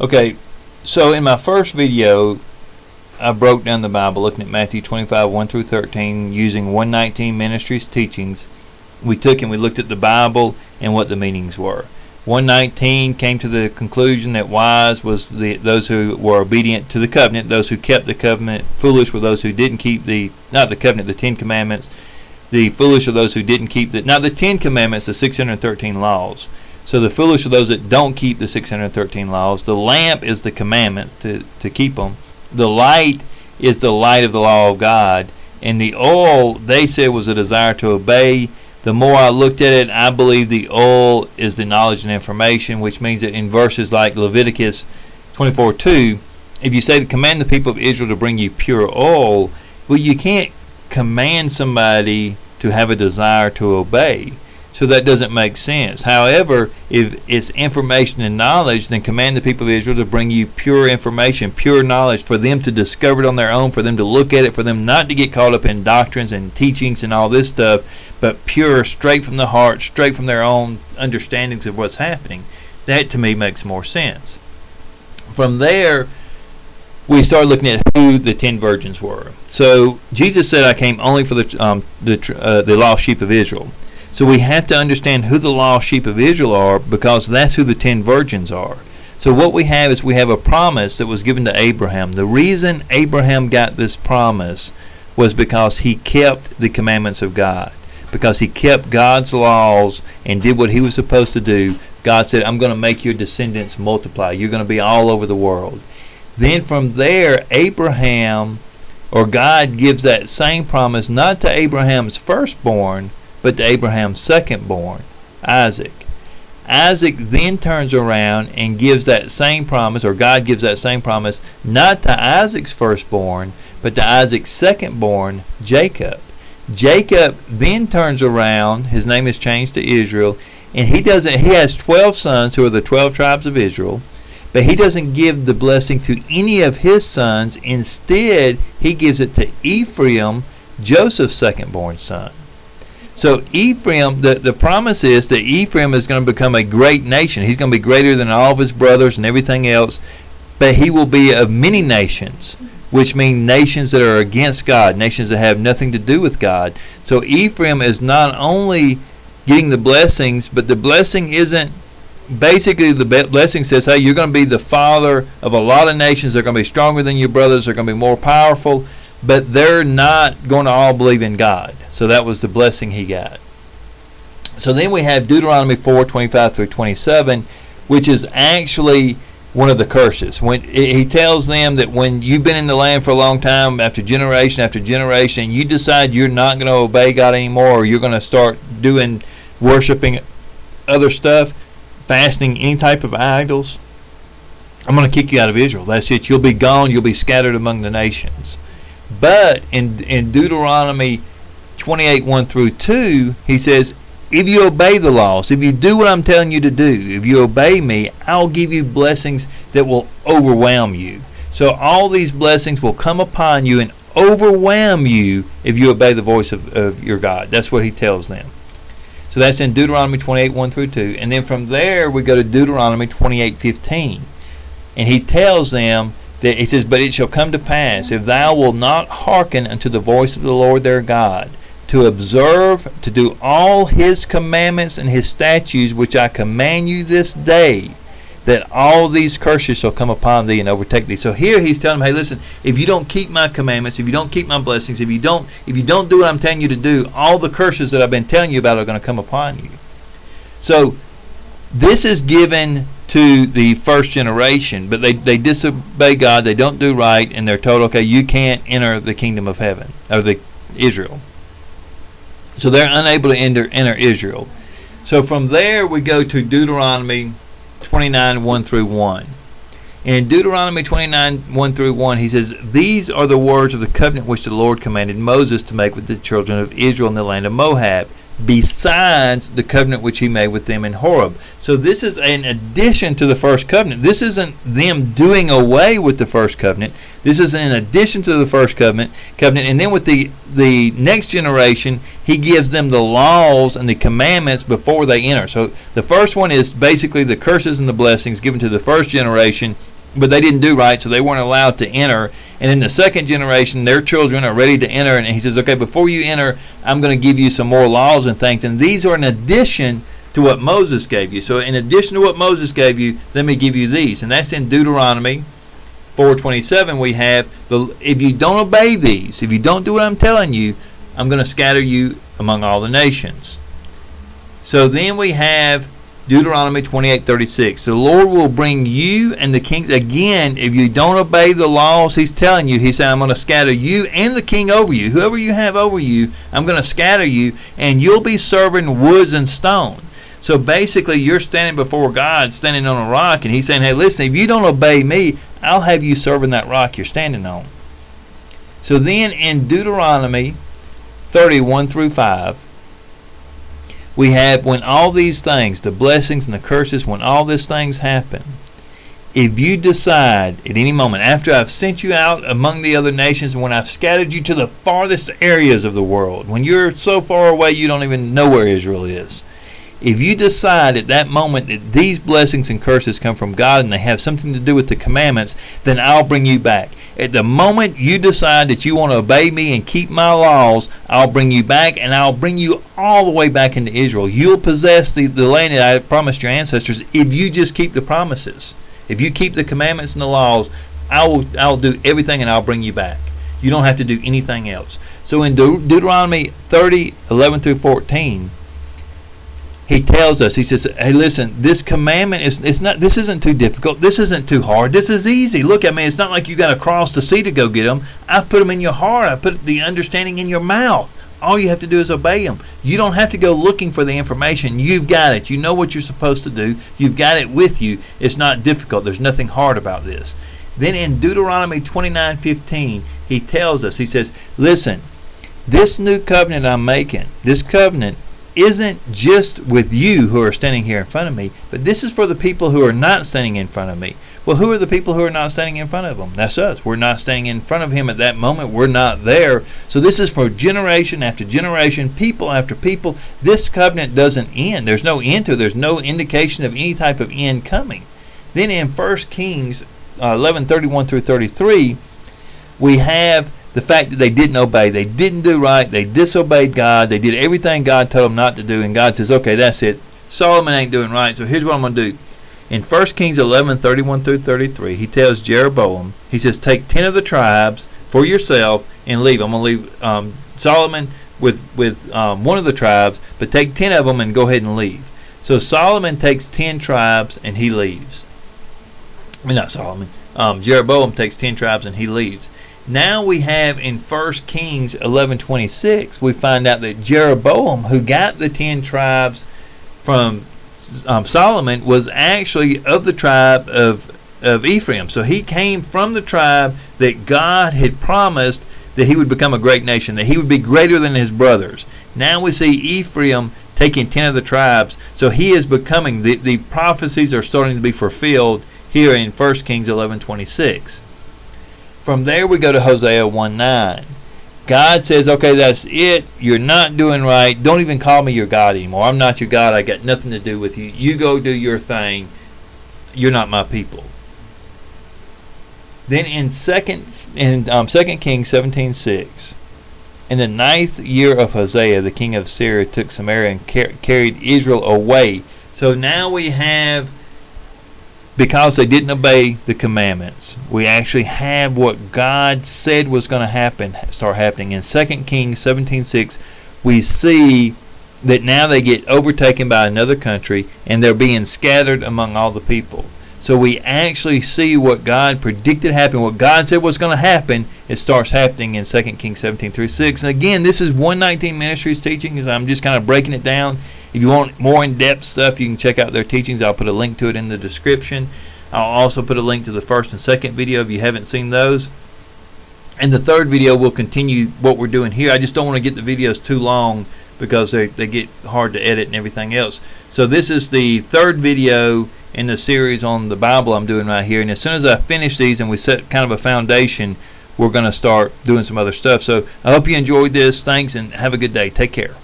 Okay, so in my first video, I broke down the Bible looking at Matthew 25, 1 through 13, using 119 Ministries teachings. We took and we looked at the Bible and what the meanings were. 119 came to the conclusion that wise was those who were obedient to the covenant, those who kept the covenant. Foolish were those who didn't keep not the covenant, the 10 commandments. The foolish are those who didn't keep not the 10 commandments, the 613 laws. So the foolish are those that don't keep the 613 laws. The lamp is the commandment to keep them. The light is the light of the law of God. And the oil, they said, was a desire to obey. The more I looked at it, I believe the oil is the knowledge and information, which means that in verses like Leviticus 24:2, if you say to command the people of Israel to bring you pure oil, well, you can't command somebody to have a desire to obey. So that doesn't make sense. However, if it's information and knowledge, then command the people of Israel to bring you pure information, pure knowledge, for them to discover it on their own, for them to look at it, for them not to get caught up in doctrines and teachings and all this stuff, but pure, straight from the heart, straight from their own understandings of what's happening. That to me makes more sense. From there, we start looking at who the 10 virgins were. So Jesus said, I came only for the lost sheep of Israel. So we have to understand who the lost sheep of Israel are, because that's who the 10 virgins are. So what we have is we have a promise that was given to Abraham. The reason Abraham got this promise was because he kept the commandments of God. Because he kept God's laws and did what he was supposed to do. God said, I'm going to make your descendants multiply. You're going to be all over the world. Then from there, Abraham, or God gives that same promise not to Abraham's firstborn, but to Abraham's secondborn, Isaac. Isaac then turns around and gives that same promise, or God gives that same promise, not to Isaac's firstborn, but to Isaac's secondborn, Jacob. Jacob then turns around, his name is changed to Israel, and he has 12 sons who are the 12 tribes of Israel, but he doesn't give the blessing to any of his sons. Instead, he gives it to Ephraim, Joseph's secondborn son. So Ephraim, the promise is that Ephraim is going to become a great nation. He's going to be greater than all of his brothers and everything else, but he will be of many nations, which mean nations that are against God, nations that have nothing to do with God. So Ephraim is not only getting the blessings, but the blessing isn't, basically the blessing says, hey, you're going to be the father of a lot of nations. They're going to be stronger than your brothers. They're going to be more powerful, but they're not going to all believe in God. So that was the blessing he got. So then we have Deuteronomy 4:25 through 27, which is actually one of the curses. When he tells them that when you've been in the land for a long time, after generation, you decide you're not going to obey God anymore, or you're going to start doing worshiping other stuff, fasting any type of idols, I'm going to kick you out of Israel. That's it. You'll be gone. You'll be scattered among the nations. But in Deuteronomy 28, 1 through 2, he says, if you obey the laws, if you do what I'm telling you to do, if you obey me, I'll give you blessings that will overwhelm you. So all these blessings will come upon you and overwhelm you if you obey the voice of your God. That's what he tells them. So that's in Deuteronomy 28, 1 through 2. And then from there, we go to Deuteronomy 28, 15. And he tells them, that he says, but it shall come to pass, if thou wilt not hearken unto the voice of the Lord their God, to observe, to do all his commandments and his statutes, which I command you this day, that all these curses shall come upon thee and overtake thee. So here he's telling them, hey, listen, if you don't keep my commandments, if you don't keep my blessings, if you don't do what I'm telling you to do, all the curses that I've been telling you about are going to come upon you. So this is given to the first generation, but they disobey God, they don't do right, and they're told, okay, you can't enter the kingdom of heaven, or the Israel. So they're unable to enter Israel. So from there we go to Deuteronomy 29, 1 through 1. In Deuteronomy 29, 1 through 1, he says, these are the words of the covenant which the Lord commanded Moses to make with the children of Israel in the land of Moab, besides the covenant which he made with them in Horeb. So this is in addition to the first covenant. This isn't them doing away with the first covenant. This is in addition to the first covenant. And then with the next generation, he gives them the laws and the commandments before they enter. So the first one is basically the curses and the blessings given to the first generation, but they didn't do right, so they weren't allowed to enter. And in the second generation, their children are ready to enter, and he says, okay, before you enter, I'm going to give you some more laws and things, and these are in addition to what Moses gave you. So in addition to what Moses gave you, let me give you these, and that's in Deuteronomy 4:27. We have, if you don't obey these, if you don't do what I'm telling you, I'm going to scatter you among all the nations. So then we have Deuteronomy 28:36. The Lord will bring you and the kings again. If you don't obey the laws he's telling you, he said, I'm going to scatter you and the king over you. Whoever you have over you, I'm going to scatter you, and you'll be serving woods and stone. So basically, you're standing before God, standing on a rock, and he's saying, hey, listen, if you don't obey me, I'll have you serving that rock you're standing on. So then in Deuteronomy 30:1-5, we have, when all these things, the blessings and the curses, when all these things happen, if you decide at any moment, after I've sent you out among the other nations, and when I've scattered you to the farthest areas of the world, when you're so far away you don't even know where Israel is, if you decide at that moment that these blessings and curses come from God and they have something to do with the commandments, then I'll bring you back. At the moment you decide that you want to obey me and keep my laws, I'll bring you back, and I'll bring you all the way back into Israel. You'll possess the land that I promised your ancestors if you just keep the promises. If you keep the commandments and the laws, I'll do everything and I'll bring you back. You don't have to do anything else. So in Deuteronomy 30:11-14, he tells us, he says, hey, listen, this commandment this isn't too difficult. This isn't too hard. This is easy. Look, I mean, it's not like you got to cross the sea to go get them. I've put them in your heart. I put the understanding in your mouth. All you have to do is obey them. You don't have to go looking for the information. You've got it. You know what you're supposed to do. You've got it with you. It's not difficult. There's nothing hard about this. Then in Deuteronomy 29:15, he tells us, he says, listen, this new covenant I'm making, this covenant isn't just with you who are standing here in front of me, but this is for the people who are not standing in front of me. Well, who are the people who are not standing in front of him? That's us. We're not standing in front of him at that moment. We're not there. So this is for generation after generation, people after people. This covenant doesn't end. There's no end to it. There's no indication of any type of end coming. Then in 1 Kings 11:31-33, we have the fact that they didn't obey. They didn't do right. They disobeyed God. They did everything God told them not to do. And God says, okay, that's it. Solomon ain't doing right. So here's what I'm going to do. In 1 Kings 11:31-33, he tells Jeroboam, he says, take 10 of the tribes for yourself and leave. I'm going to leave Solomon with one of the tribes, but take 10 of them and go ahead and leave. So Solomon takes 10 tribes and he leaves. I mean, not Solomon. Jeroboam takes 10 tribes and he leaves. Now we have in 1 Kings 11:26, we find out that Jeroboam, who got the 10 tribes from Solomon, was actually of the tribe of Ephraim. So he came from the tribe that God had promised that he would become a great nation, that he would be greater than his brothers. Now we see Ephraim taking 10 of the tribes. So he is becoming, the prophecies are starting to be fulfilled here in 1 Kings 11:26. From there we go to Hosea 1:9. God says, okay, that's it. You're not doing right. Don't even call me your God anymore. I'm not your God. I got nothing to do with you. You go do your thing. You're not my people. Then in 2 Kings 17:6, in the 9th year of Hosea, the king of Syria took Samaria and carried Israel away. So now we have, because they didn't obey the commandments, we actually have what God said was going to happen start happening. In 2 Kings 17:6, we see that now they get overtaken by another country and they're being scattered among all the people. So we actually see what God predicted happen, what God said was going to happen. It starts happening in 2 Kings 17:3-6. And again, this is 119 Ministries teaching. I'm just kind of breaking it down. If you want more in-depth stuff, you can check out their teachings. I'll put a link to it in the description. I'll also put a link to the first and second video if you haven't seen those. And the third video will continue what we're doing here. I just don't want to get the videos too long because they get hard to edit and everything else. So this is the third video in the series on the Bible I'm doing right here, and as soon as I finish these and we set kind of a foundation, we're going to start doing some other stuff. So I hope you enjoyed this. Thanks, and have a good day. Take care.